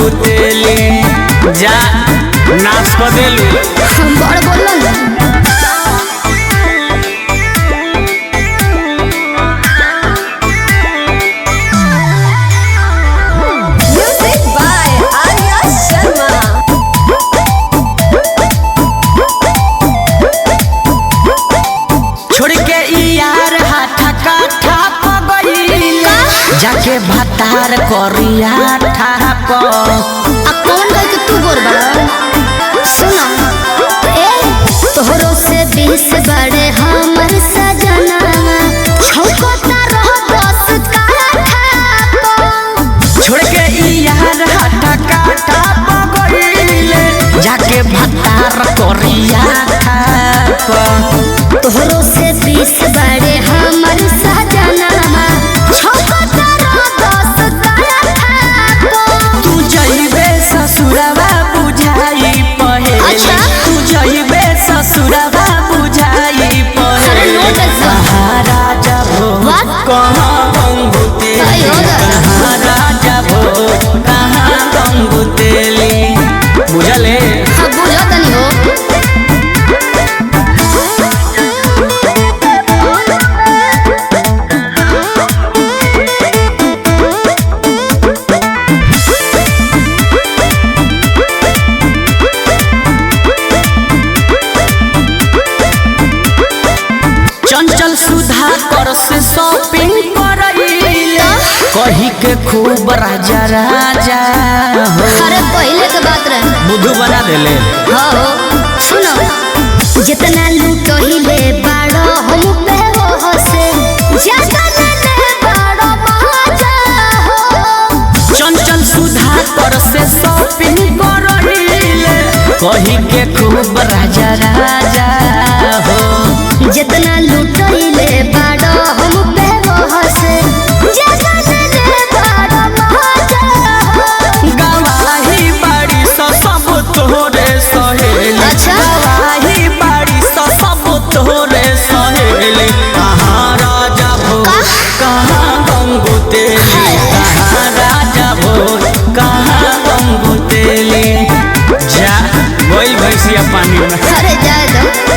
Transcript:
गंगुतेली जा नाच को देलू बड़ बोलन म्यूजिक बाय आर्या शर्मा। छोड़ के यार हाथा काठा पगईल जाके भतार करिया ठाप कौन गई कि तू बोल बड़ा सुनो ए तोहरो से 20 बड़े हमर सजना छौकता रह 10 काला खाप छोड़ के यार हाथा काठा पगईल जाके भतार करिया ठाप तोहरो से 20 बड़े हमर सजना छौकता रह 10 काला खाप तू जइबे ससुरवा बुझाई पहे अच्छा। तू जइबे ससुरवा बुझाई अरे नो पहे डर महाराजा भो What? कहाँ गंगुतेली अयो दादा। महाराजा भो कहाँ गंगुतेली बुझले अब बुझा तनी हो चंचल सुधा कर से शॉपिंग करईल कही के खूब राजा राजा हो अरे पहले के बात रहे बुद्धू बना देले हो सुनो जितना लूटो हिले बाड़ो हम पे हो हसे ज्यादा ले बाड़ो महाजा हो चंचल सुधा कर से शॉपिंग करईल कही के खूब राजा राजा हो जितना लूटो हिले बाड़ो हम पे हो हसे ज्यादा ले बाड़ो महाजा हो गवाही बाड़ी सब तोरे सहेली अच्छा। गवाही बाड़ी सब तोरे सहेली कहाँ राजा भो कहाँ गंगुतेली कहाँ राजा भो कहाँ गंगुतेली जा गोइल भैंसिया पानी में अरे जाए दो